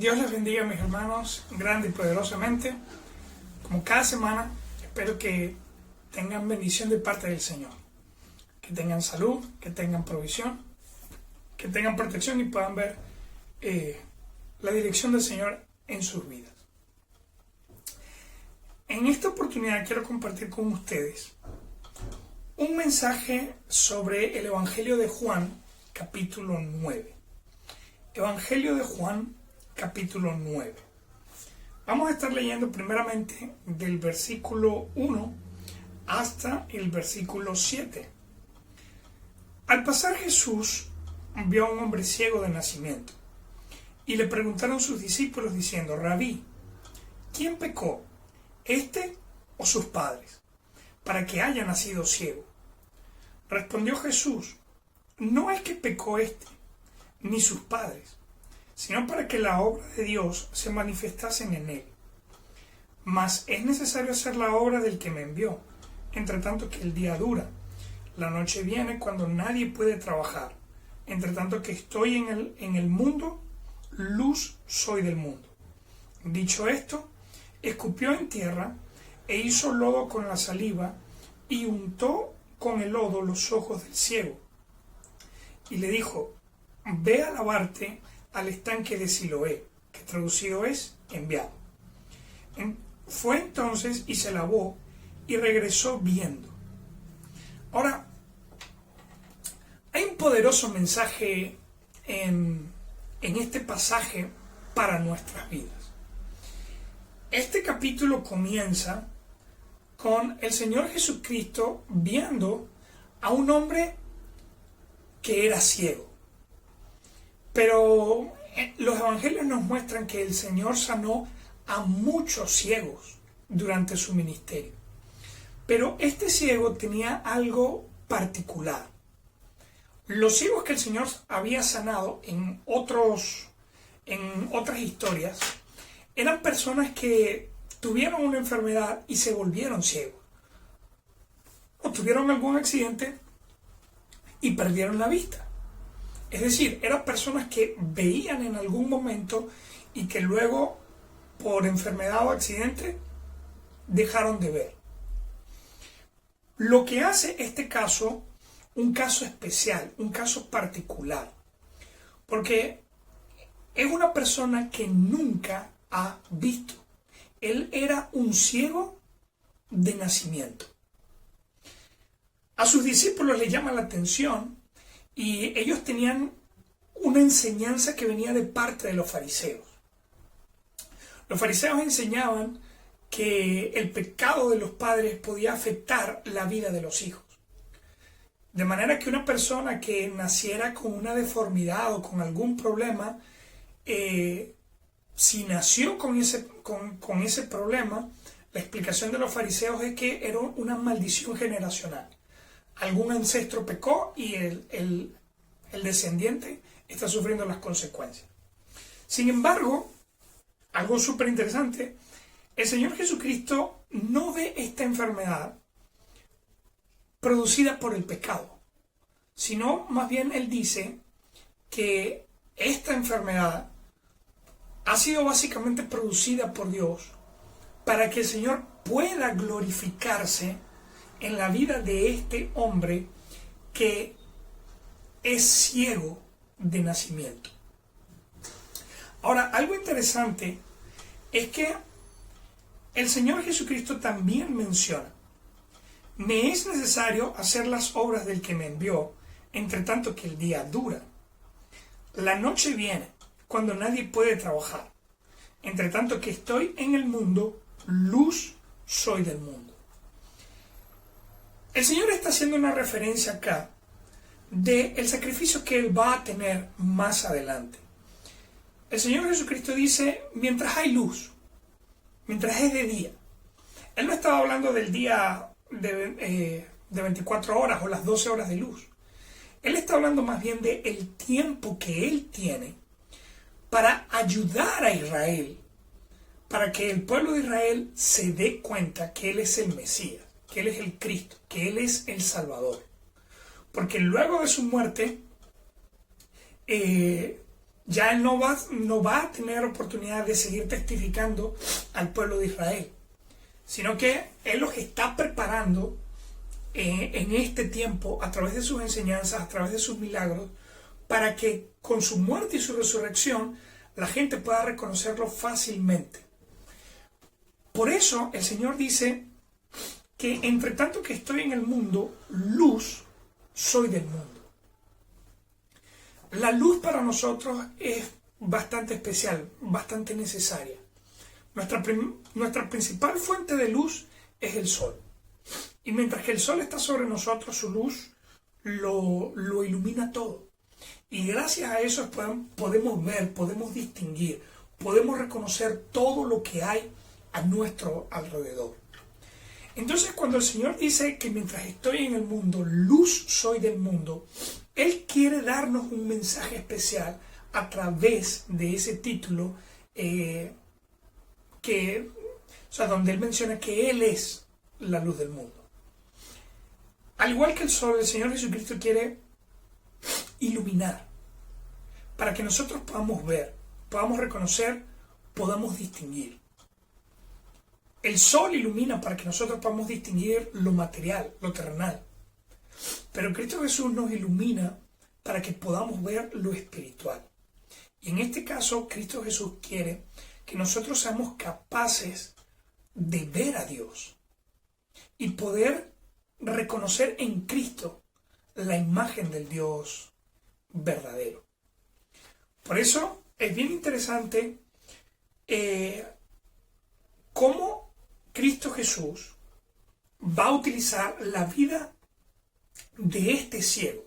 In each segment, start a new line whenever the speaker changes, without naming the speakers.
Dios les bendiga, mis hermanos, grande y poderosamente. Como cada semana, espero que tengan bendición de parte del Señor. Que tengan salud, que tengan provisión, que tengan protección y puedan ver la dirección del Señor en sus vidas. En esta oportunidad quiero compartir con ustedes un mensaje sobre el Evangelio de Juan, capítulo 9. Evangelio de Juan, capítulo 9. Vamos a estar leyendo primeramente del versículo 1 hasta el versículo 7. Al pasar Jesús vio a un hombre ciego de nacimiento y le preguntaron sus discípulos diciendo: Rabí, ¿quién pecó, este o sus padres, para que haya nacido ciego? Respondió Jesús: no es que pecó este ni sus padres, sino para que la obra de Dios se manifestase en él. Mas es necesario hacer la obra del que me envió, entre tanto que el día dura. La noche viene cuando nadie puede trabajar. Entre tanto que estoy en el mundo, luz soy del mundo. Dicho esto, escupió en tierra e hizo lodo con la saliva y untó con el lodo los ojos del ciego. Y le dijo: ve a lavarte al estanque de Siloé, que traducido es enviado. Fue entonces y se lavó y regresó viendo. Ahora, hay un poderoso mensaje en este pasaje para nuestras vidas. Este capítulo comienza con el Señor Jesucristo viendo a un hombre que era ciego. Pero los evangelios nos muestran que el Señor sanó a muchos ciegos durante su ministerio. Pero este ciego tenía algo particular. Los ciegos que el Señor había sanado en otras historias eran personas que tuvieron una enfermedad y se volvieron ciegos. O tuvieron algún accidente y perdieron la vista. Es decir, eran personas que veían en algún momento y que luego, por enfermedad o accidente, dejaron de ver. Lo que hace este caso un caso especial, un caso particular, porque es una persona que nunca ha visto. Él era un ciego de nacimiento. A sus discípulos les llama la atención y ellos tenían una enseñanza que venía de parte de los fariseos. Los fariseos enseñaban que el pecado de los padres podía afectar la vida de los hijos. De manera que una persona que naciera con una deformidad o con algún problema, si nació con ese problema, la explicación de los fariseos es que era una maldición generacional. Algún ancestro pecó y el descendiente está sufriendo las consecuencias. Sin embargo, algo súper interesante, el Señor Jesucristo no ve esta enfermedad producida por el pecado, sino más bien Él dice que esta enfermedad ha sido básicamente producida por Dios para que el Señor pueda glorificarse en la vida de este hombre que es ciego de nacimiento. Ahora, algo interesante es que el Señor Jesucristo también menciona: me es necesario hacer las obras del que me envió, entre tanto que el día dura. La noche viene, cuando nadie puede trabajar. Entre tanto que estoy en el mundo, luz soy del mundo. El Señor está haciendo una referencia acá del sacrificio que Él va a tener más adelante. El Señor Jesucristo dice: mientras hay luz, mientras es de día. Él no estaba hablando del día de 24 horas o las 12 horas de luz. Él está hablando más bien del tiempo que Él tiene para ayudar a Israel, para que el pueblo de Israel se dé cuenta que Él es el Mesías, que Él es el Cristo, que Él es el Salvador. Porque luego de su muerte, Ya él no va a tener oportunidad de seguir testificando al pueblo de Israel, sino que él los está preparando en este tiempo a través de sus enseñanzas, a través de sus milagros, para que con su muerte y su resurrección la gente pueda reconocerlo fácilmente. Por eso el Señor dice que entre tanto que estoy en el mundo, luz soy del mundo. La luz para nosotros es bastante especial, bastante necesaria. Nuestra principal fuente de luz es el sol. Y mientras que el sol está sobre nosotros, su luz lo ilumina todo. Y gracias a eso podemos ver, podemos distinguir, podemos reconocer todo lo que hay a nuestro alrededor. Entonces, cuando el Señor dice que mientras estoy en el mundo, luz soy del mundo, Él quiere darnos un mensaje especial a través de ese título donde Él menciona que Él es la luz del mundo. Al igual que el sol, el Señor Jesucristo quiere iluminar para que nosotros podamos ver, podamos reconocer, podamos distinguir. El sol ilumina para que nosotros podamos distinguir lo material, lo terrenal. Pero Cristo Jesús nos ilumina para que podamos ver lo espiritual. Y en este caso, Cristo Jesús quiere que nosotros seamos capaces de ver a Dios y poder reconocer en Cristo la imagen del Dios verdadero. Por eso es bien interesante cómo Cristo Jesús va a utilizar la vida de este ciego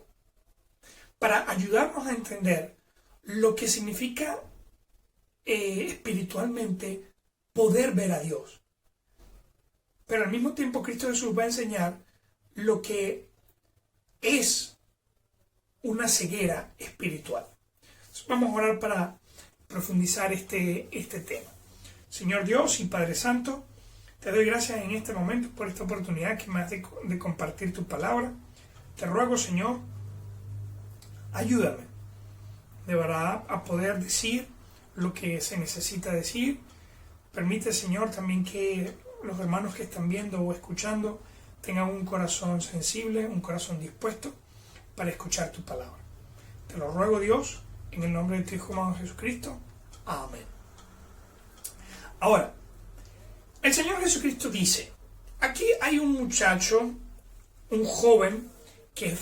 para ayudarnos a entender lo que significa espiritualmente poder ver a Dios. Pero al mismo tiempo Cristo Jesús va a enseñar lo que es una ceguera espiritual. Entonces vamos a orar para profundizar este tema. Señor Dios y Padre Santo, te doy gracias en este momento por esta oportunidad que me das de compartir tu palabra. Te ruego, Señor, ayúdame de verdad a poder decir lo que se necesita decir. Permite, Señor, también que los hermanos que están viendo o escuchando tengan un corazón sensible, un corazón dispuesto para escuchar tu palabra. Te lo ruego, Dios, en el nombre de tu Hijo amado Jesucristo. Amén. Ahora, el Señor Jesucristo dice, aquí hay un muchacho, un joven, que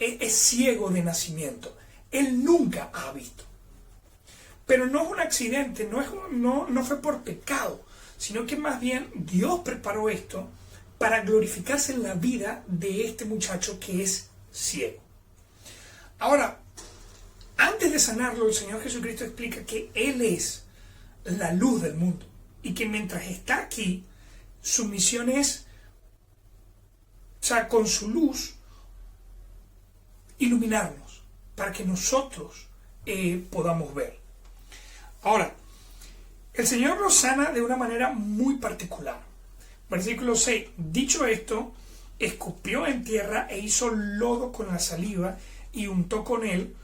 es ciego de nacimiento. Él nunca ha visto. Pero no es un accidente, no fue por pecado, sino que más bien Dios preparó esto para glorificarse en la vida de este muchacho que es ciego. Ahora, antes de sanarlo, el Señor Jesucristo explica que Él es la luz del mundo y que mientras está aquí, su misión es, con su luz, iluminarnos para que nosotros podamos ver. Ahora, el Señor nos sana de una manera muy particular. Versículo 6. Dicho esto, escupió en tierra e hizo lodo con la saliva y untó con el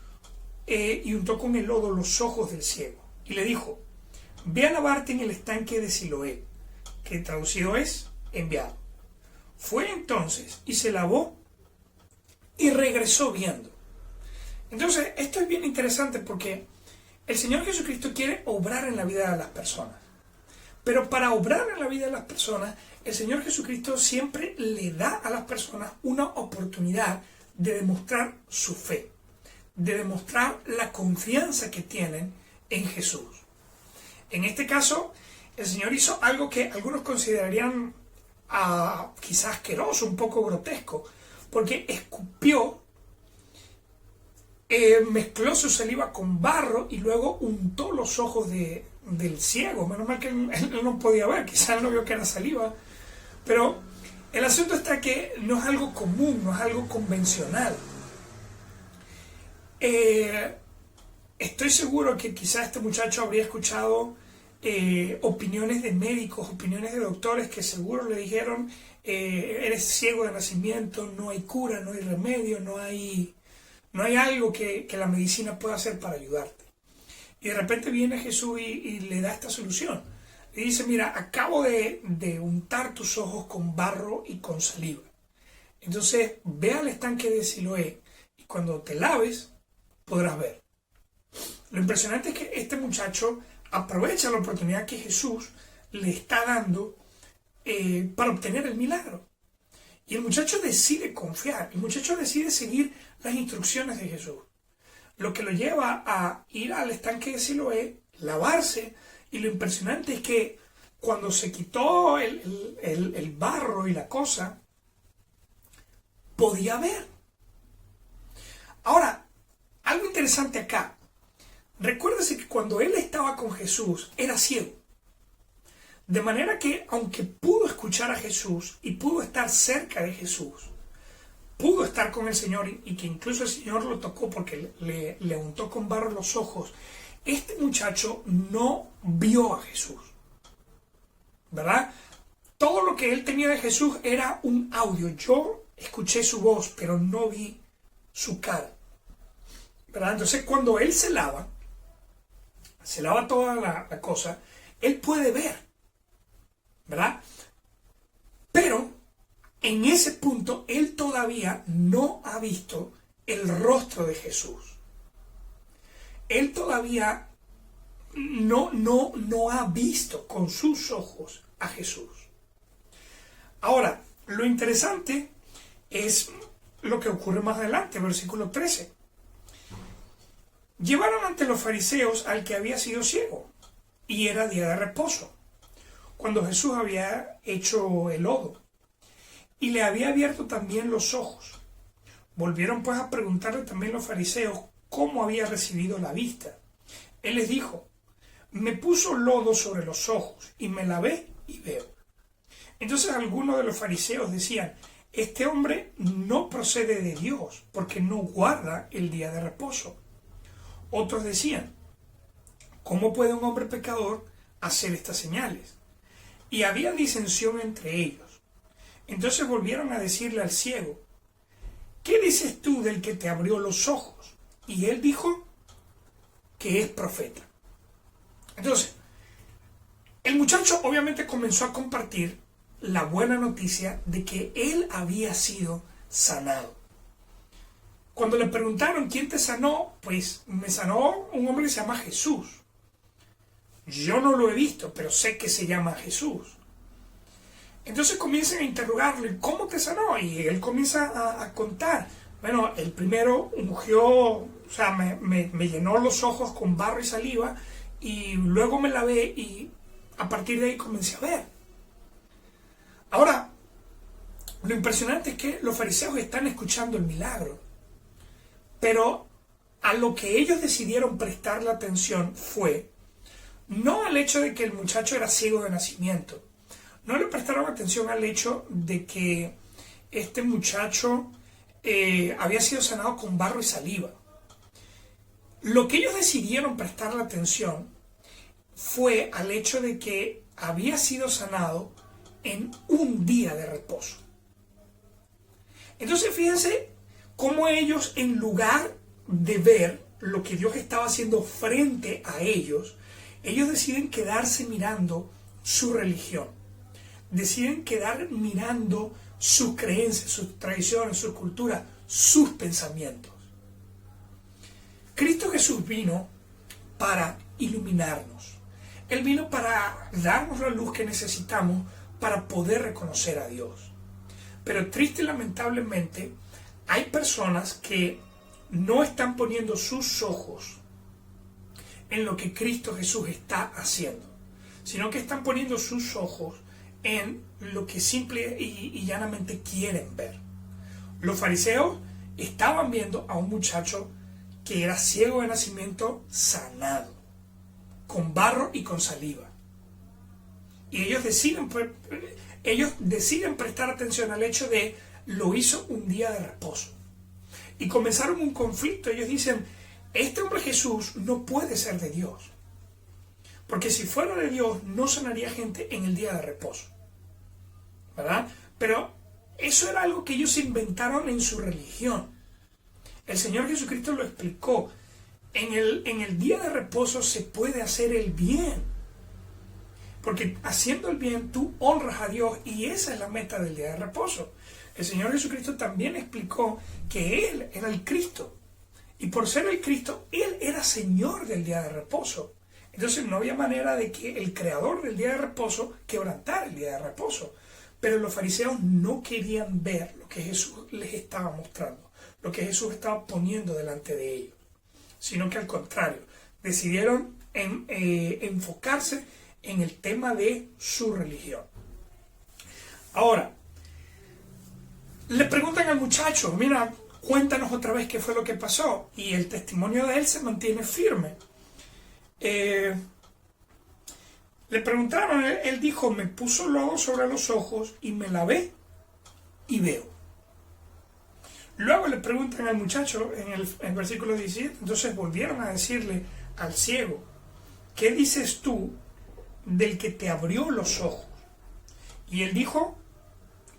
lodo los ojos del ciego. Y le dijo, ve a lavarte en el estanque de Siloé, que traducido es enviado. Fue entonces y se lavó y regresó viendo. Entonces, esto es bien interesante porque el Señor Jesucristo quiere obrar en la vida de las personas. Pero para obrar en la vida de las personas, el Señor Jesucristo siempre le da a las personas una oportunidad de demostrar su fe, de demostrar la confianza que tienen en Jesús. En este caso, el Señor hizo algo que algunos considerarían quizás asqueroso, un poco grotesco, porque escupió, mezcló su saliva con barro y luego untó los ojos del ciego. Menos mal que él no podía ver, quizás él no vio que era saliva, pero el asunto está que no es algo común, no es algo convencional. Estoy seguro que quizás este muchacho habría escuchado opiniones de médicos, opiniones de doctores que seguro le dijeron, eres ciego de nacimiento, no hay cura, no hay remedio, no hay algo que la medicina pueda hacer para ayudarte. Y de repente viene Jesús y le da esta solución. Le dice, mira, acabo de untar tus ojos con barro y con saliva. Entonces, ve al estanque de Siloé y cuando te laves, podrás ver. Lo impresionante es que este muchacho aprovecha la oportunidad que Jesús le está dando para obtener el milagro. Y el muchacho decide confiar, el muchacho decide seguir las instrucciones de Jesús. Lo que lo lleva a ir al estanque de Siloé, lavarse, y lo impresionante es que cuando se quitó el barro y la cosa, podía ver. Ahora, algo interesante acá. Recuérdese que cuando él estaba con Jesús, era ciego. De manera que, aunque pudo escuchar a Jesús y pudo estar cerca de Jesús, pudo estar con el Señor y que incluso el Señor lo tocó porque le untó con barro los ojos, este muchacho no vio a Jesús, ¿verdad? Todo lo que él tenía de Jesús era un audio. Yo escuché su voz, pero no vi su cara, ¿verdad? Entonces, cuando él se lava toda la cosa, él puede ver, ¿verdad? Pero en ese punto él todavía no ha visto el rostro de Jesús. Él todavía no ha visto con sus ojos a Jesús. Ahora, lo interesante es lo que ocurre más adelante, versículo 13. Llevaron ante los fariseos al que había sido ciego, y era día de reposo, cuando Jesús había hecho el lodo, y le había abierto también los ojos. Volvieron pues a preguntarle también los fariseos cómo había recibido la vista. Él les dijo, me puso lodo sobre los ojos, y me lavé y veo. Entonces algunos de los fariseos decían, este hombre no procede de Dios, porque no guarda el día de reposo. Otros decían, ¿cómo puede un hombre pecador hacer estas señales? Y había disensión entre ellos. Entonces volvieron a decirle al ciego, ¿qué dices tú del que te abrió los ojos? Y él dijo que es profeta. Entonces, el muchacho obviamente comenzó a compartir la buena noticia de que él había sido sanado. Cuando le preguntaron quién te sanó, pues me sanó un hombre que se llama Jesús. Yo no lo he visto, pero sé que se llama Jesús. Entonces comienzan a interrogarle, ¿cómo te sanó? Y él comienza a contar. Bueno, el primero ungió, o sea, me llenó los ojos con barro y saliva, y luego me lavé y a partir de ahí comencé a ver. Ahora, lo impresionante es que los fariseos están escuchando el milagro, pero a lo que ellos decidieron prestarle atención fue no al hecho de que el muchacho era ciego de nacimiento, no le prestaron atención al hecho de que este muchacho había sido sanado con barro y saliva. Lo que ellos decidieron prestarle atención fue al hecho de que había sido sanado en un día de reposo. Entonces fíjense cómo ellos, en lugar de ver lo que Dios estaba haciendo frente a ellos, ellos deciden quedarse mirando su religión, deciden quedar mirando sus creencias, sus tradiciones, su cultura, sus pensamientos. Cristo Jesús vino para iluminarnos. Él vino para darnos la luz que necesitamos para poder reconocer a Dios. Pero triste y lamentablemente hay personas que no están poniendo sus ojos en lo que Cristo Jesús está haciendo, sino que están poniendo sus ojos en lo que simple y llanamente quieren ver. Los fariseos estaban viendo a un muchacho que era ciego de nacimiento sanado, con barro y con saliva. Y ellos deciden prestar atención al hecho de lo hizo un día de reposo. Y comenzaron un conflicto. Ellos dicen, este hombre Jesús no puede ser de Dios, porque si fuera de Dios no sanaría gente en el día de reposo, ¿verdad? Pero eso era algo que ellos inventaron en su religión. El Señor Jesucristo lo explicó. En el día de reposo se puede hacer el bien. Porque haciendo el bien tú honras a Dios y esa es la meta del día de reposo. El Señor Jesucristo también explicó que Él era el Cristo. Y por ser el Cristo, Él era Señor del día de reposo. Entonces no había manera de que el creador del día de reposo quebrantara el día de reposo. Pero los fariseos no querían ver lo que Jesús les estaba mostrando, lo que Jesús estaba poniendo delante de ellos. Sino que al contrario, decidieron enfocarse en el tema de su religión. Ahora, le preguntan al muchacho, mira, cuéntanos otra vez qué fue lo que pasó. Y el testimonio de él se mantiene firme. Le preguntaron, él dijo, me puso lodo sobre los ojos y me lavé y veo. Luego le preguntan al muchacho en el versículo 17, entonces volvieron a decirle al ciego, ¿qué dices tú del que te abrió los ojos? Y él dijo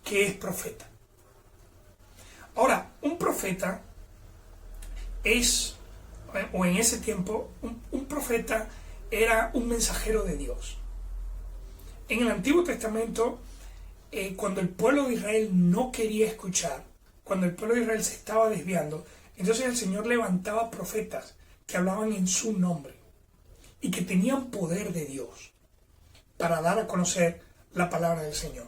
que es profeta. Ahora, un profeta es, o en ese tiempo, un profeta era un mensajero de Dios. En el Antiguo Testamento, cuando el pueblo de Israel no quería escuchar, cuando el pueblo de Israel se estaba desviando, entonces el Señor levantaba profetas que hablaban en su nombre y que tenían poder de Dios para dar a conocer la palabra del Señor.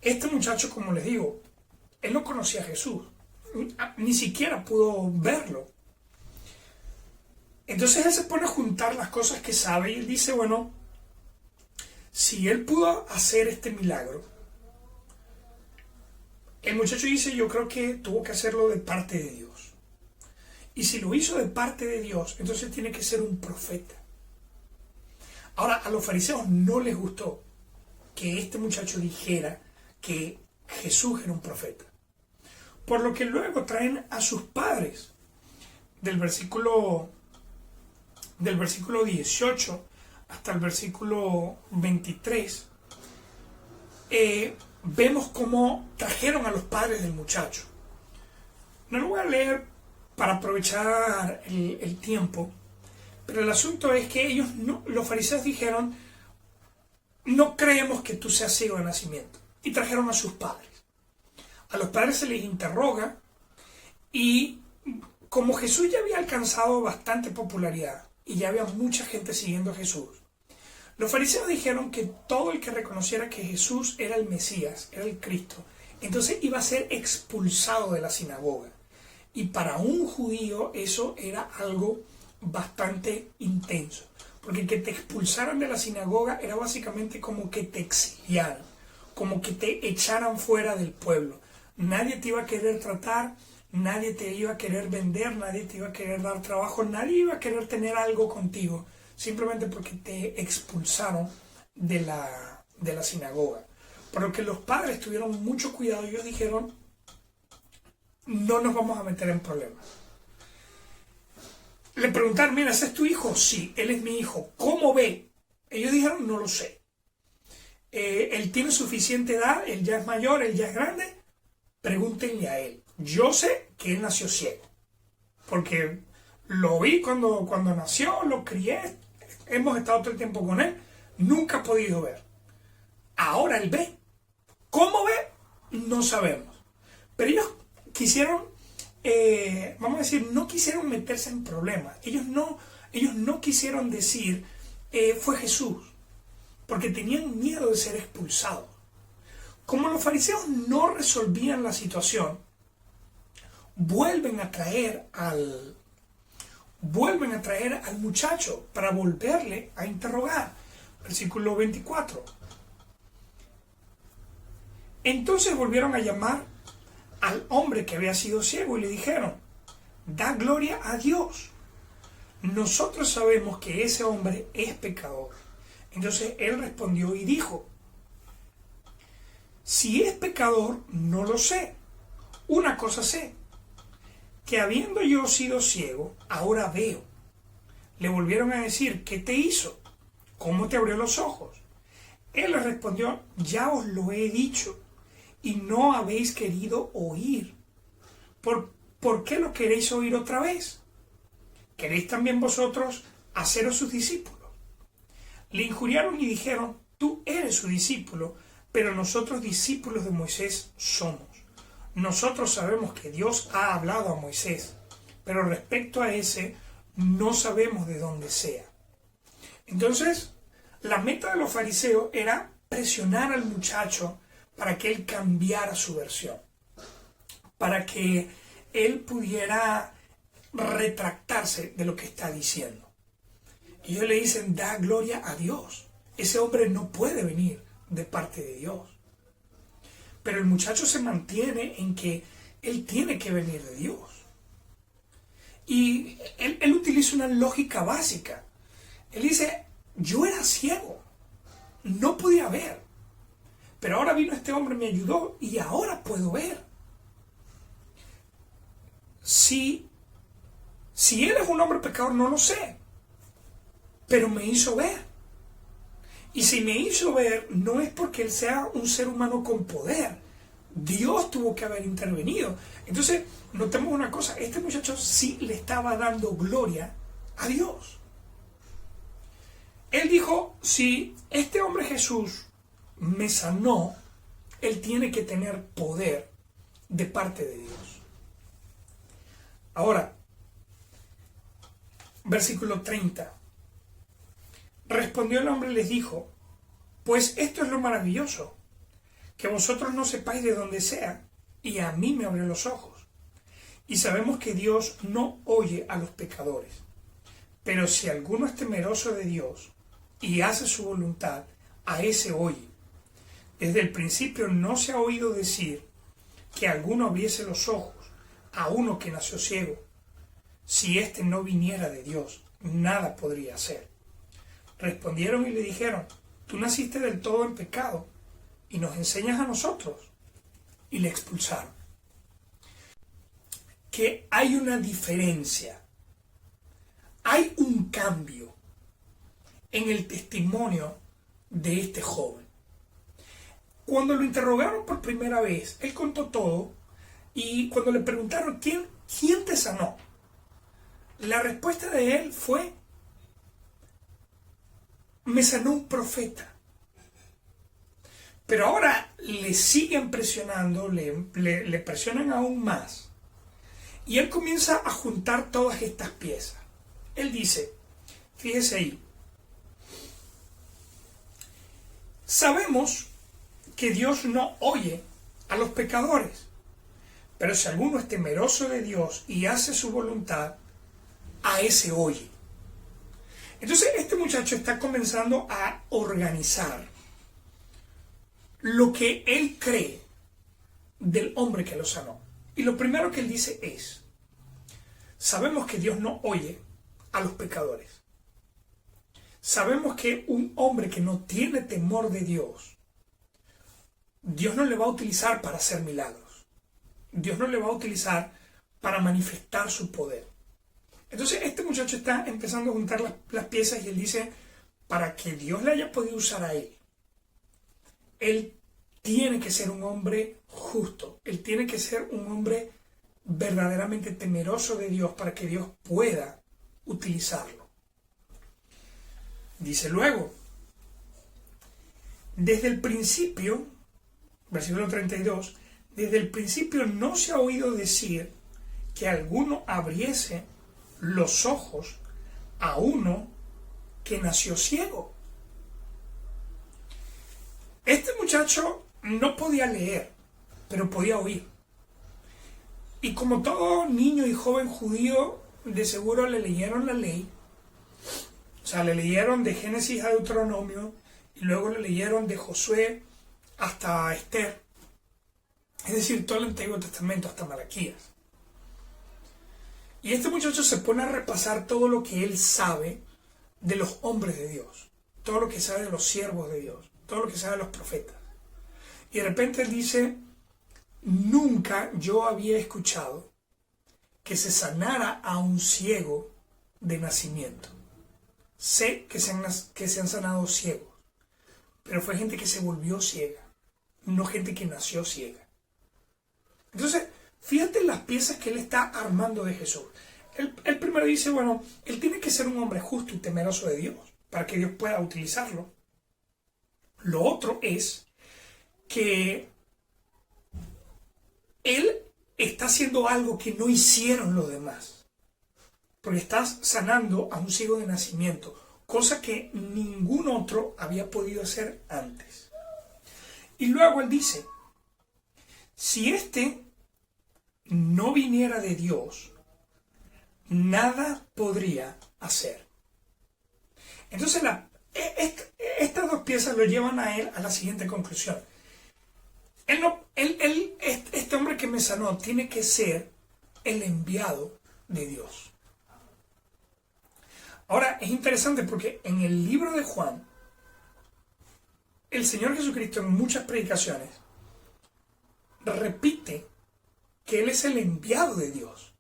Este muchacho, como les digo, él no conocía a Jesús, ni siquiera pudo verlo. Entonces él se pone a juntar las cosas que sabe y él dice, bueno, si él pudo hacer este milagro, el muchacho dice, yo creo que tuvo que hacerlo de parte de Dios. Y si lo hizo de parte de Dios, entonces tiene que ser un profeta. Ahora, a los fariseos no les gustó que este muchacho dijera que Jesús era un profeta. Por lo que luego traen a sus padres. Del versículo 18 hasta el versículo 23, vemos cómo trajeron a los padres del muchacho. No lo voy a leer para aprovechar el tiempo, pero el asunto es que ellos los fariseos dijeron, no creemos que tú seas ciego de nacimiento, y trajeron a sus padres. A los padres se les interroga y como Jesús ya había alcanzado bastante popularidad y ya había mucha gente siguiendo a Jesús, los fariseos dijeron que todo el que reconociera que Jesús era el Mesías, era el Cristo, entonces iba a ser expulsado de la sinagoga. Y para un judío eso era algo bastante intenso, porque que te expulsaran de la sinagoga era básicamente como que te exiliaran, como que te echaran fuera del pueblo. Nadie te iba a querer tratar, nadie te iba a querer vender, nadie te iba a querer dar trabajo, nadie iba a querer tener algo contigo, simplemente porque te expulsaron de la sinagoga. Por lo que los padres tuvieron mucho cuidado y ellos dijeron, no nos vamos a meter en problemas. Le preguntaron, mira, ¿ese es tu hijo? Sí, él es mi hijo. ¿Cómo ve? Ellos dijeron, no lo sé. Él tiene suficiente edad, él ya es mayor, él ya es grande. Pregúntenle a él. Yo sé que él nació ciego, porque lo vi cuando nació, lo crié, hemos estado todo el tiempo con él, nunca ha podido ver. Ahora él ve. ¿Cómo ve? No sabemos. Pero ellos quisieron, vamos a decir, no quisieron meterse en problemas. Ellos no quisieron decir, fue Jesús, porque tenían miedo de ser expulsados. Como los fariseos no resolvían la situación, vuelven a traer al muchacho para volverle a interrogar. Versículo 24. Entonces volvieron a llamar al hombre que había sido ciego y le dijeron, da gloria a Dios. Nosotros sabemos que ese hombre es pecador. Entonces él respondió y dijo, si es pecador, no lo sé. Una cosa sé, que habiendo yo sido ciego, ahora veo. Le volvieron a decir, ¿qué te hizo? ¿Cómo te abrió los ojos? Él les respondió, ya os lo he dicho, y no habéis querido oír. ¿Por qué lo queréis oír otra vez? ¿queréis también vosotros haceros sus discípulos? Le injuriaron y dijeron, tú eres su discípulo, pero nosotros discípulos de Moisés somos. Nosotros sabemos que Dios ha hablado a Moisés, pero respecto a ese no sabemos de dónde sea. Entonces, la meta de los fariseos era presionar al muchacho para que él cambiara su versión, para que él pudiera retractarse de lo que está diciendo. Y ellos le dicen, da gloria a Dios. Ese hombre no puede venir de parte de Dios. Pero el muchacho se mantiene en que él tiene que venir de Dios. Y él utiliza una lógica básica. Él dice, yo era ciego, no podía ver, pero ahora vino este hombre, me ayudó y ahora puedo ver. Si él es un hombre pecador, no lo sé, pero me hizo ver. Y si me hizo ver, no es porque él sea un ser humano con poder. Dios tuvo que haber intervenido. Entonces, notemos una cosa, este muchacho sí le estaba dando gloria a Dios. Él dijo, si este hombre Jesús me sanó, él tiene que tener poder de parte de Dios. Ahora, versículo 30. Respondió el hombre y les dijo, pues esto es lo maravilloso, que vosotros no sepáis de dónde sea, y a mí me abrió los ojos. Y sabemos que Dios no oye a los pecadores, pero si alguno es temeroso de Dios y hace su voluntad, a ese oye. Desde el principio no se ha oído decir que alguno abriese los ojos a uno que nació ciego. Si éste no viniera de Dios, nada podría hacer. Respondieron y le dijeron, tú naciste del todo en pecado y nos enseñas a nosotros. Y le expulsaron. Que hay una diferencia, hay un cambio en el testimonio de este joven. Cuando lo interrogaron por primera vez, él contó todo, y cuando le preguntaron ¿quién te sanó? La respuesta de él fue, me sanó un profeta. Pero ahora le siguen presionando, le presionan aún más. Y él comienza a juntar todas estas piezas. Él dice, fíjese ahí, sabemos que Dios no oye a los pecadores, pero si alguno es temeroso de Dios y hace su voluntad, a ese oye. Entonces este muchacho está comenzando a organizar lo que él cree del hombre que lo sanó. Y lo primero que él dice es, sabemos que Dios no oye a los pecadores. Sabemos que un hombre que no tiene temor de Dios, Dios no le va a utilizar para hacer milagros. Dios no le va a utilizar para manifestar su poder. Entonces este muchacho está empezando a juntar las piezas y él dice, para que Dios le haya podido usar a él tiene que ser un hombre justo. Él tiene que ser un hombre verdaderamente temeroso de Dios para que Dios pueda utilizarlo. Dice luego, desde el principio, versículo 32, desde el principio no se ha oído decir que alguno abriese los ojos a uno que nació ciego. Este muchacho no podía leer, pero podía oír. Y como todo niño y joven judío, de seguro le leyeron la ley. O sea, le leyeron de Génesis a Deuteronomio, y luego le leyeron de Josué hasta Esther. Es decir, todo el Antiguo Testamento hasta Malaquías. Y este muchacho se pone a repasar todo lo que él sabe de los hombres de Dios, todo lo que sabe de los siervos de Dios, todo lo que sabe de los profetas. Y de repente él dice, nunca yo había escuchado que se sanara a un ciego de nacimiento. Sé que se han sanado ciegos, pero fue gente que se volvió ciega, no gente que nació ciega. Entonces, fíjate las piezas que él está armando de Jesús. Él primero dice, bueno, él tiene que ser un hombre justo y temeroso de Dios para que Dios pueda utilizarlo. Lo otro es que él está haciendo algo que no hicieron los demás, porque está sanando a un ciego de nacimiento, cosa que ningún otro había podido hacer antes. Y luego él dice, si este no viniera de Dios, nada podría hacer. Entonces estas dos piezas lo llevan a él a la siguiente conclusión. Este hombre que me sanó tiene que ser el enviado de Dios. Ahora es interesante porque en el libro de Juan, el Señor Jesucristo en muchas predicaciones repite que Él es el enviado de Dios.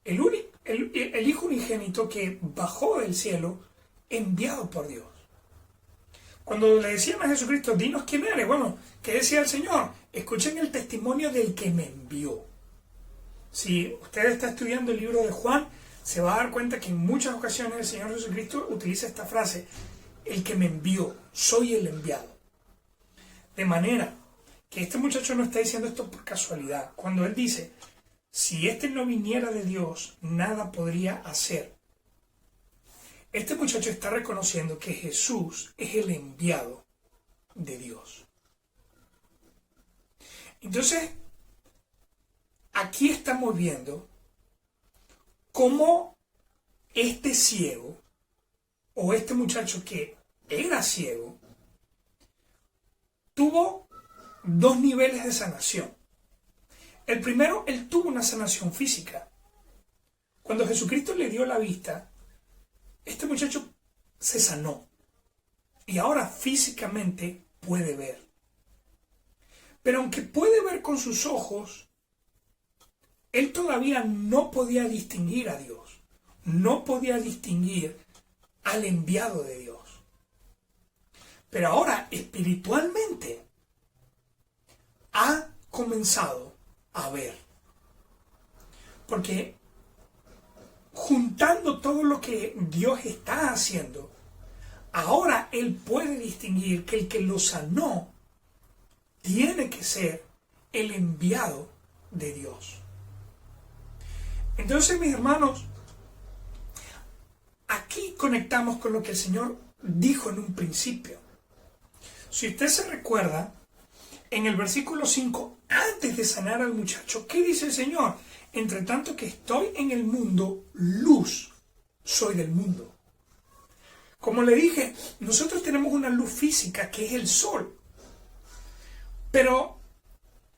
El Hijo unigénito que bajó del cielo, enviado por Dios. Cuando le decían a Jesucristo, dinos quién eres, bueno, ¿qué decía el Señor? Escuchen el testimonio del que me envió. Si usted está estudiando el libro de Juan, se va a dar cuenta que en muchas ocasiones el Señor Jesucristo utiliza esta frase, el que me envió, soy el enviado. De manera que este muchacho no está diciendo esto por casualidad. Cuando él dice, si este no viniera de Dios, nada podría hacer. Este muchacho está reconociendo que Jesús es el enviado de Dios. Entonces, aquí estamos viendo cómo este ciego, o este muchacho que era ciego, tuvo dos niveles de sanación. El primero, él tuvo una sanación física. Cuando Jesucristo le dio la vista, este muchacho se sanó y ahora físicamente puede ver. Pero aunque puede ver con sus ojos, él todavía no podía distinguir a Dios, no podía distinguir al enviado de Dios. Pero ahora espiritualmente ha comenzado a ver. Porque juntando todo lo que Dios está haciendo, ahora él puede distinguir que el que lo sanó tiene que ser el enviado de Dios. Entonces, mis hermanos, aquí conectamos con lo que el Señor dijo en un principio. Si usted se recuerda, en el versículo 5, antes de sanar al muchacho, ¿qué dice el Señor? Entre tanto que estoy en el mundo, luz soy del mundo. Como le dije, nosotros tenemos una luz física que es el sol. Pero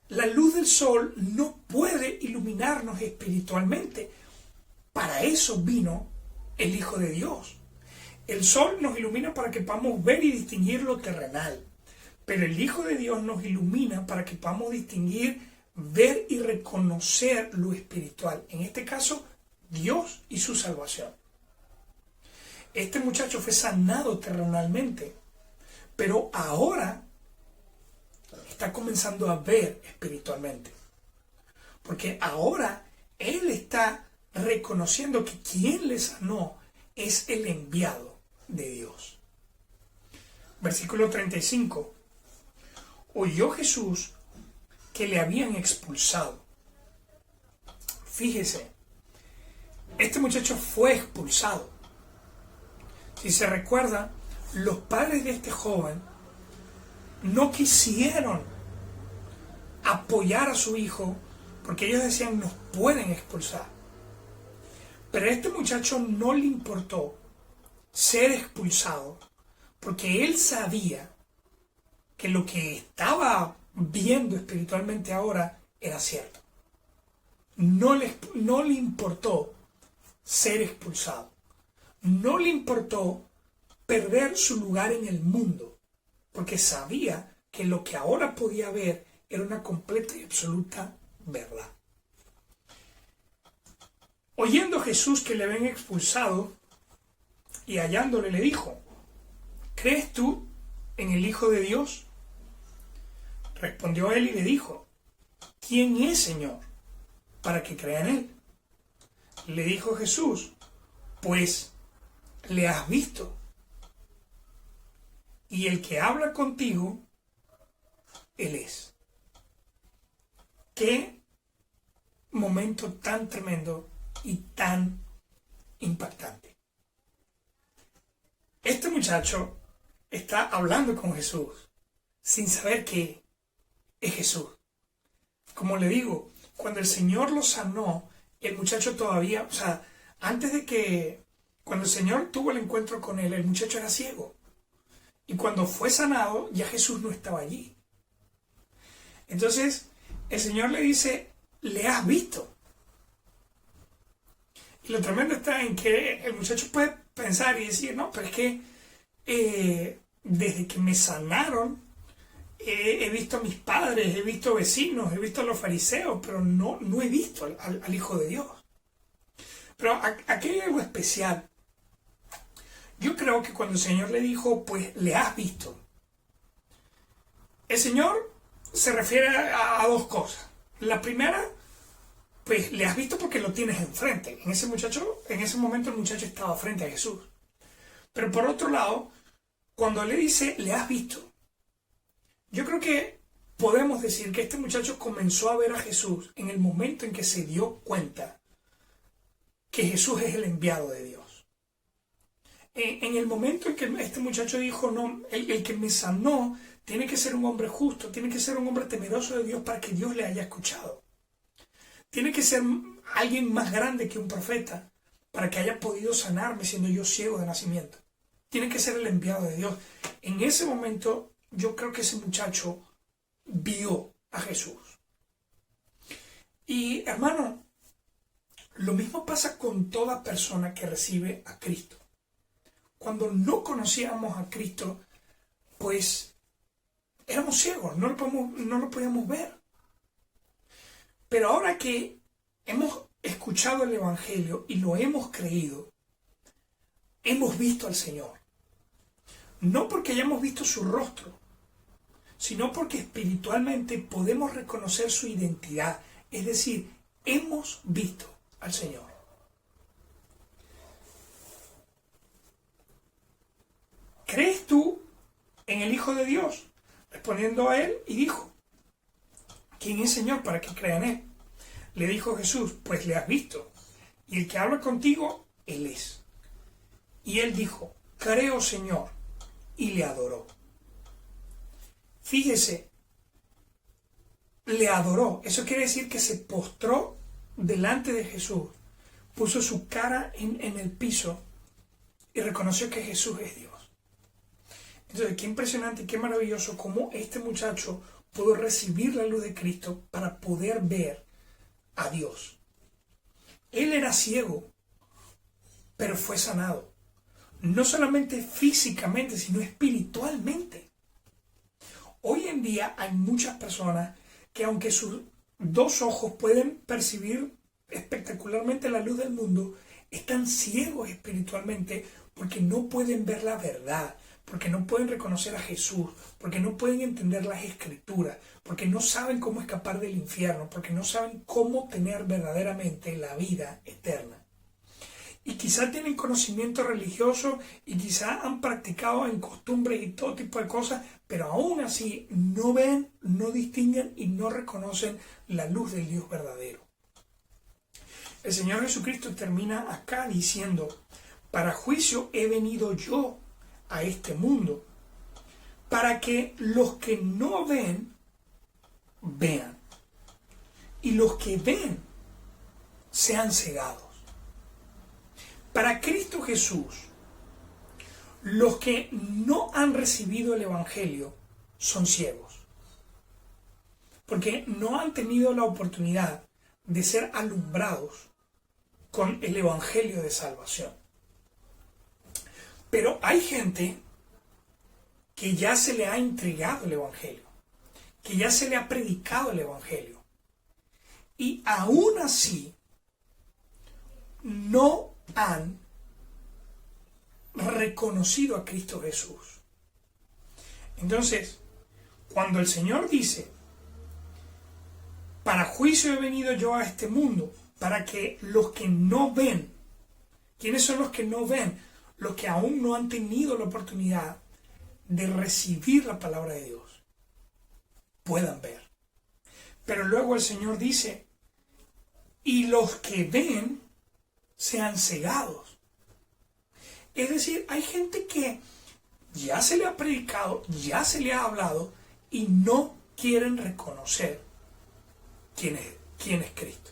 la luz del sol no puede iluminarnos espiritualmente. Para eso vino el Hijo de Dios. El sol nos ilumina para que podamos ver y distinguir lo terrenal. Pero el Hijo de Dios nos ilumina para que podamos distinguir, ver y reconocer lo espiritual. En este caso, Dios y su salvación. Este muchacho fue sanado terrenalmente, pero ahora está comenzando a ver espiritualmente. Porque ahora él está reconociendo que quien le sanó es el enviado de Dios. Versículo 35. Oyó Jesús que le habían expulsado. Fíjese, este muchacho fue expulsado. Si se recuerda, los padres de este joven no quisieron apoyar a su hijo porque ellos decían, nos pueden expulsar. Pero a este muchacho no le importó ser expulsado porque él sabía que lo que estaba viendo espiritualmente ahora era cierto. No le importó ser expulsado. No le importó perder su lugar en el mundo, porque sabía que lo que ahora podía ver era una completa y absoluta verdad. Oyendo Jesús que le habían expulsado y hallándole le dijo, ¿crees tú en el Hijo de Dios? Respondió él y le dijo, ¿quién es, Señor, para que crea en él? Le dijo Jesús, pues le has visto. Y el que habla contigo, Él es. Qué momento tan tremendo y tan impactante. Este muchacho está hablando con Jesús sin saber que es Jesús. Como le digo, cuando el Señor lo sanó, el muchacho todavía, cuando el Señor tuvo el encuentro con él, el muchacho era ciego. Y cuando fue sanado, ya Jesús no estaba allí. Entonces, el Señor le dice, le has visto. Y lo tremendo está en que el muchacho puede pensar y decir, no, pero es que desde que me sanaron, he visto a mis padres, he visto vecinos, he visto a los fariseos, pero no he visto al Hijo de Dios. Pero aquí hay algo especial. Yo creo que cuando el Señor le dijo, pues le has visto, el Señor se refiere a dos cosas. La primera, pues le has visto porque lo tienes enfrente. En ese momento el muchacho estaba frente a Jesús. Pero por otro lado, cuando le dice, le has visto, yo creo que podemos decir que este muchacho comenzó a ver a Jesús en el momento en que se dio cuenta que Jesús es el enviado de Dios. En el momento en que este muchacho dijo, no, el que me sanó tiene que ser un hombre justo, tiene que ser un hombre temeroso de Dios para que Dios le haya escuchado. Tiene que ser alguien más grande que un profeta para que haya podido sanarme siendo yo ciego de nacimiento. Tiene que ser el enviado de Dios. En ese momento yo creo que ese muchacho vio a Jesús. Y hermano, lo mismo pasa con toda persona que recibe a Cristo. Cuando no conocíamos a Cristo, pues éramos ciegos, no lo podíamos ver. Pero ahora que hemos escuchado el Evangelio y lo hemos creído, hemos visto al Señor. No porque hayamos visto su rostro, sino porque espiritualmente podemos reconocer su identidad. Es decir, hemos visto al Señor. ¿Crees tú en el Hijo de Dios? Respondiendo a él, y dijo, ¿quién es Señor para que crea en él? Le dijo Jesús, pues le has visto, y el que habla contigo, Él es. Y él dijo, creo Señor, y le adoró. Fíjese, le adoró. Eso quiere decir que se postró delante de Jesús, puso su cara en el piso y reconoció que Jesús es Dios. Entonces, qué impresionante y qué maravilloso cómo este muchacho pudo recibir la luz de Cristo para poder ver a Dios. Él era ciego, pero fue sanado. No solamente físicamente, sino espiritualmente. Hoy en día hay muchas personas que aunque sus dos ojos pueden percibir espectacularmente la luz del mundo, están ciegos espiritualmente porque no pueden ver la verdad, porque no pueden reconocer a Jesús, porque no pueden entender las Escrituras, porque no saben cómo escapar del infierno, porque no saben cómo tener verdaderamente la vida eterna. Y quizá tienen conocimiento religioso y quizá han practicado en costumbres y todo tipo de cosas, pero aún así no ven, no distinguen y no reconocen la luz del Dios verdadero. El Señor Jesucristo termina acá diciendo, para juicio he venido yo a este mundo, para que los que no ven, vean, y los que ven, sean cegados. Para Cristo Jesús, los que no han recibido el Evangelio son ciegos, porque no han tenido la oportunidad de ser alumbrados con el Evangelio de salvación. Pero hay gente que ya se le ha entregado el Evangelio, que ya se le ha predicado el Evangelio, y aún así no han reconocido a Cristo Jesús. Entonces, cuando el Señor dice, para juicio he venido yo a este mundo, para que los que no ven, ¿quiénes son los que no ven? Los que aún no han tenido la oportunidad de recibir la palabra de Dios, puedan ver. Pero luego el Señor dice, y los que ven sean cegados. Es decir, hay gente que ya se le ha predicado, ya se le ha hablado y no quieren reconocer quién es Cristo.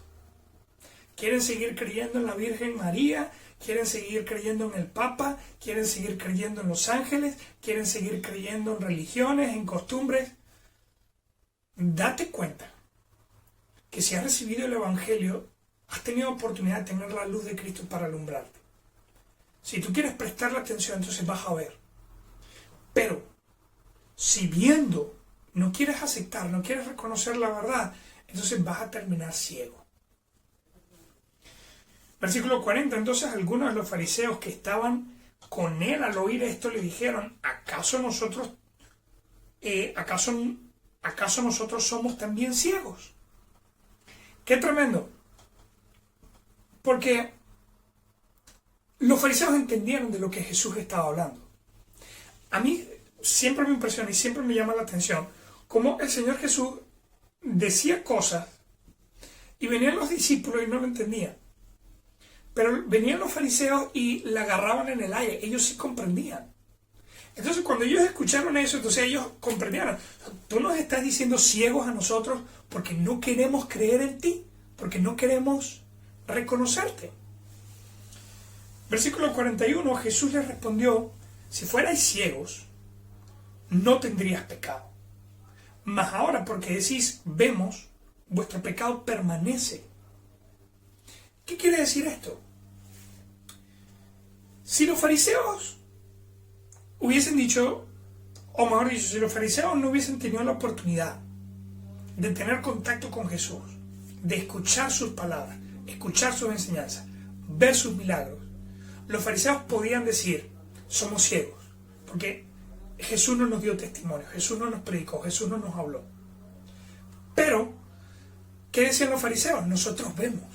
Quieren seguir creyendo en la Virgen María, quieren seguir creyendo en el Papa, quieren seguir creyendo en los ángeles, quieren seguir creyendo en religiones, en costumbres. Date cuenta que si has recibido el Evangelio, has tenido oportunidad de tener la luz de Cristo para alumbrarte. Si tú quieres prestarle atención, entonces vas a ver. Pero, si viendo no quieres aceptar, no quieres reconocer la verdad, entonces vas a terminar ciego. Versículo 40, entonces algunos de los fariseos que estaban con él al oír esto le dijeron, ¿acaso nosotros somos también ciegos? ¡Qué tremendo! Porque los fariseos entendieron de lo que Jesús estaba hablando. A mí siempre me impresiona y siempre me llama la atención cómo el Señor Jesús decía cosas y venían los discípulos y no lo entendían. Pero venían los fariseos y la agarraban en el aire. Ellos sí comprendían. Entonces cuando ellos escucharon eso, entonces ellos comprendieron. Tú nos estás diciendo ciegos a nosotros porque no queremos creer en ti, porque no queremos reconocerte. Versículo 41, Jesús les respondió, si fuerais ciegos, no tendrías pecado. Mas ahora porque decís, vemos, vuestro pecado permanece. ¿Qué quiere decir esto? Si los fariseos hubiesen dicho, o mejor dicho, si los fariseos no hubiesen tenido la oportunidad de tener contacto con Jesús, de escuchar sus palabras, escuchar sus enseñanzas, ver sus milagros, los fariseos podían decir, somos ciegos, porque Jesús no nos dio testimonio, Jesús no nos predicó, Jesús no nos habló. Pero, ¿qué decían los fariseos? Nosotros vemos.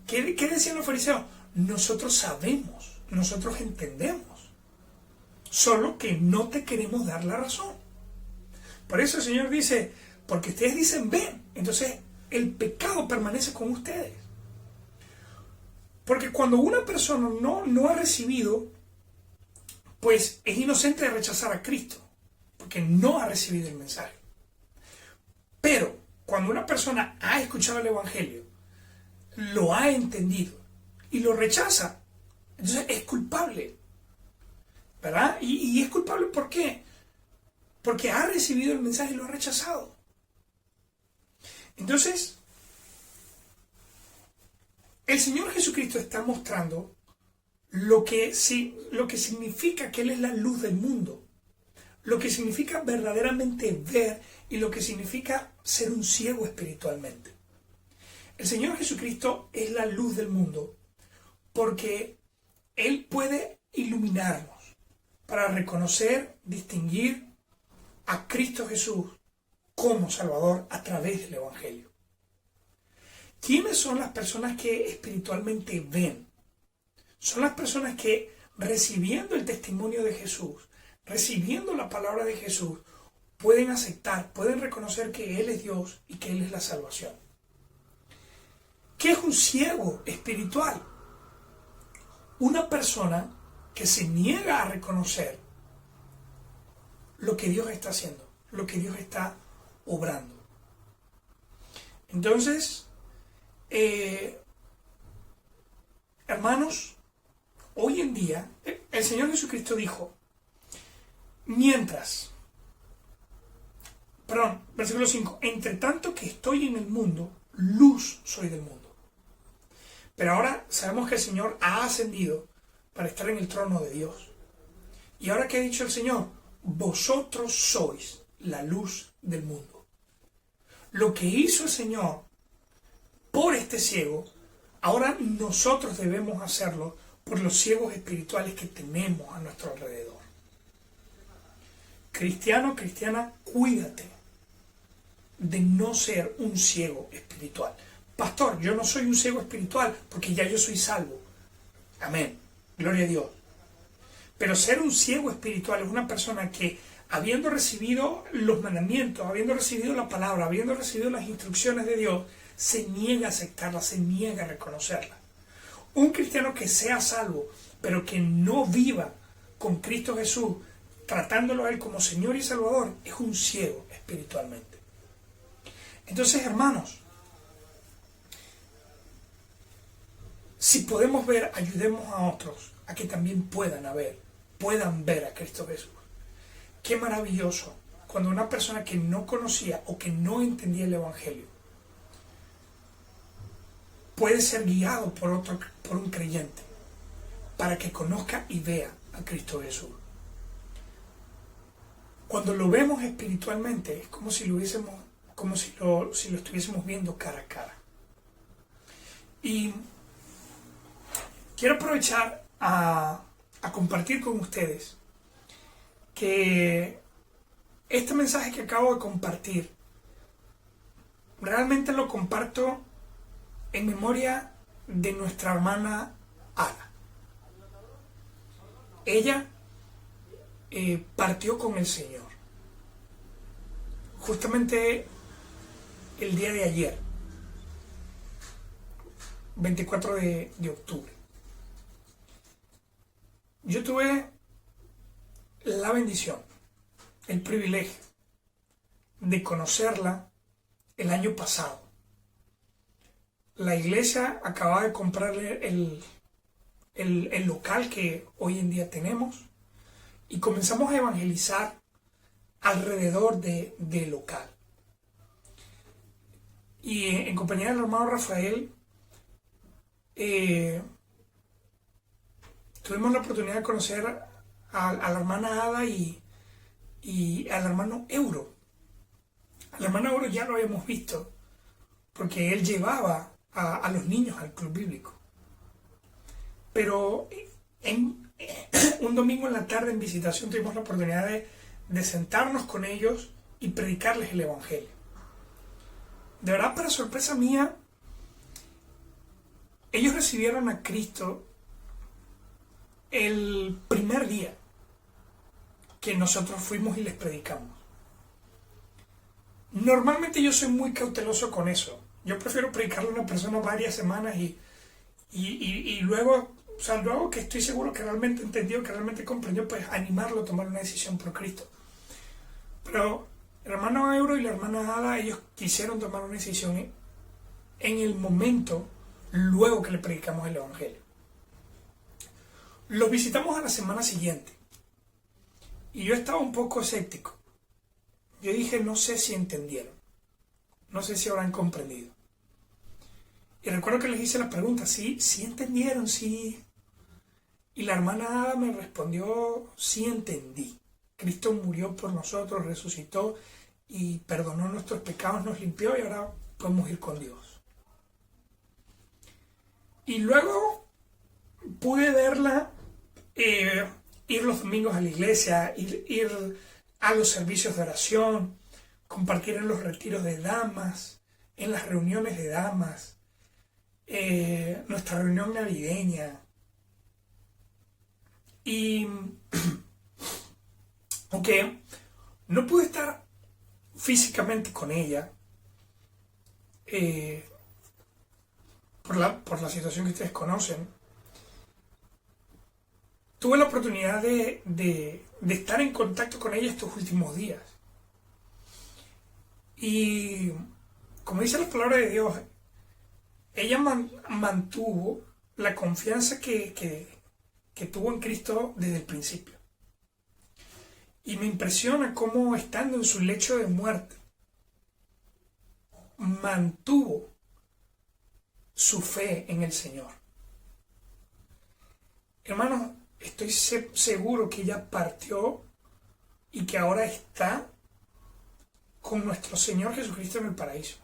¿Qué decían los fariseos? Nosotros sabemos, nosotros entendemos, solo que no te queremos dar la razón. Por eso el Señor dice, porque ustedes dicen ven, entonces el pecado permanece con ustedes. Porque cuando una persona no ha recibido, pues es inocente de rechazar a Cristo, porque no ha recibido el mensaje. Pero cuando una persona ha escuchado el Evangelio, lo ha entendido y lo rechaza, entonces es culpable, ¿verdad? Y es culpable ¿por qué? Porque ha recibido el mensaje y lo ha rechazado. Entonces, el Señor Jesucristo está mostrando lo que significa que Él es la luz del mundo, lo que significa verdaderamente ver y lo que significa ser un ciego espiritualmente. El Señor Jesucristo es la luz del mundo porque Él puede iluminarnos para reconocer, distinguir a Cristo Jesús como Salvador a través del Evangelio. ¿Quiénes son las personas que espiritualmente ven? Son las personas que, recibiendo el testimonio de Jesús, recibiendo la palabra de Jesús, pueden aceptar, pueden reconocer que Él es Dios y que Él es la salvación. ¿Qué es un ciego espiritual? Una persona que se niega a reconocer lo que Dios está haciendo, lo que Dios está obrando. Entonces, hermanos, hoy en día, el Señor Jesucristo dijo, versículo 5, entre tanto que estoy en el mundo, luz soy del mundo. Pero ahora sabemos que el Señor ha ascendido para estar en el trono de Dios. Y ahora que ha dicho el Señor, vosotros sois la luz del mundo. Lo que hizo el Señor por este ciego, ahora nosotros debemos hacerlo por los ciegos espirituales que tenemos a nuestro alrededor. Cristiano, cristiana, cuídate de no ser un ciego espiritual. pastor, yo no soy un ciego espiritual porque ya yo soy salvo. Amén, gloria a Dios. Pero ser un ciego espiritual es una persona que, habiendo recibido los mandamientos, habiendo recibido la palabra, habiendo recibido las instrucciones de Dios, se niega a aceptarla, se niega a reconocerla. Un cristiano que sea salvo, pero que no viva con Cristo Jesús, tratándolo a Él como Señor y Salvador, es un ciego espiritualmente. Entonces, hermanos, si podemos ver, ayudemos a otros a que también puedan ver a Cristo Jesús. Qué maravilloso cuando una persona que no conocía o que no entendía el Evangelio puede ser guiado por un creyente para que conozca y vea a Cristo Jesús. Cuando lo vemos espiritualmente es como si lo estuviésemos viendo cara a cara. Y quiero aprovechar a compartir con ustedes que este mensaje que acabo de compartir realmente lo comparto en memoria de nuestra hermana Ada. Ella partió con el Señor justamente el día de ayer, 24 de octubre. Yo tuve la bendición, el privilegio de conocerla el año pasado. La iglesia acababa de comprarle el local que hoy en día tenemos y comenzamos a evangelizar alrededor del local. Y en compañía del hermano Rafael tuvimos la oportunidad de conocer a la hermana Ada y al hermano Euro. Al hermano Euro ya lo habíamos visto porque él llevaba a los niños al club bíblico. Pero un domingo en la tarde en visitación tuvimos la oportunidad de sentarnos con ellos y predicarles el Evangelio. De verdad, para sorpresa mía, ellos recibieron a Cristo el primer día que nosotros fuimos y les predicamos. Normalmente yo soy muy cauteloso con eso. Yo prefiero predicarle a una persona varias semanas y luego, o sea, luego que estoy seguro que realmente entendió, que realmente comprendió, pues animarlo a tomar una decisión por Cristo. Pero el hermano Euro y la hermana Ada, ellos quisieron tomar una decisión en el momento, luego que le predicamos el Evangelio. Los visitamos a la semana siguiente y yo estaba un poco escéptico. Yo dije, no sé si entendieron, no sé si habrán comprendido. Y recuerdo que les hice la pregunta, sí entendieron, sí. Y la hermana Ada me respondió, sí entendí. Cristo murió por nosotros, resucitó y perdonó nuestros pecados, nos limpió y ahora podemos ir con Dios. Y luego pude verla ir los domingos a la iglesia, ir a los servicios de oración, compartir en los retiros de damas, en las reuniones de damas, nuestra reunión navideña. Y aunque no pude estar físicamente con ella, por la situación que ustedes conocen, tuve la oportunidad de estar en contacto con ella estos últimos días. Y como dice la palabra de Dios, ella mantuvo la confianza que tuvo en Cristo desde el principio. Y me impresiona cómo, estando en su lecho de muerte, mantuvo su fe en el Señor. Hermanos, estoy seguro que ella partió y que ahora está con nuestro Señor Jesucristo en el paraíso.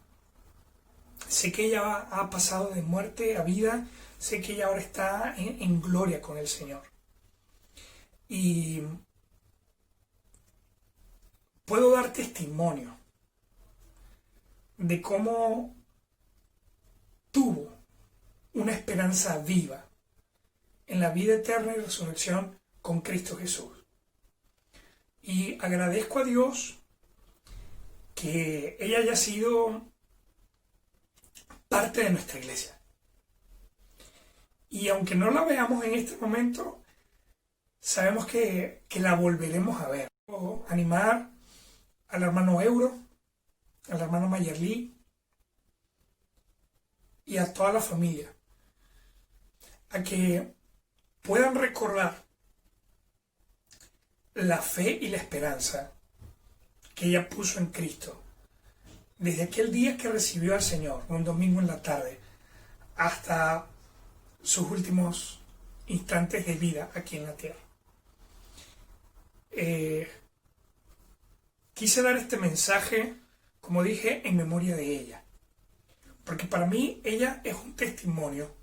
Sé que ella ha pasado de muerte a vida, sé que ella ahora está en gloria con el Señor. Y puedo dar testimonio de cómo tuvo una esperanza viva en la vida eterna y resurrección con Cristo Jesús. Y agradezco a Dios que ella haya sido parte de nuestra iglesia. Y aunque no la veamos en este momento, sabemos que la volveremos a ver. O animar al hermano Euro, al hermano Mayerly y a toda la familia a que puedan recordar la fe y la esperanza que ella puso en Cristo desde aquel día que recibió al Señor, un domingo en la tarde, hasta sus últimos instantes de vida aquí en la tierra. Quise dar este mensaje, como dije, en memoria de ella, porque para mí ella es un testimonio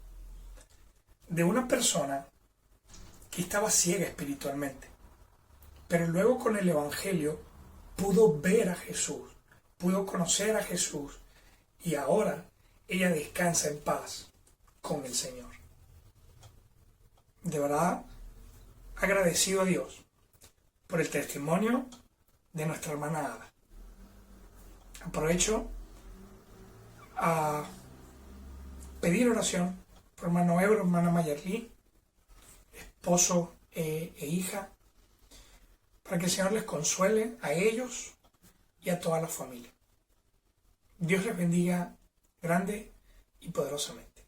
de una persona que estaba ciega espiritualmente, pero luego con el Evangelio pudo ver a Jesús, pudo conocer a Jesús, y ahora ella descansa en paz con el Señor. De verdad, agradecido a Dios por el testimonio de nuestra hermana Ada. Aprovecho a pedir oración por hermano Euro, hermana Mayerly, esposo e hija, para que el Señor les consuele a ellos y a toda la familia. Dios les bendiga grande y poderosamente.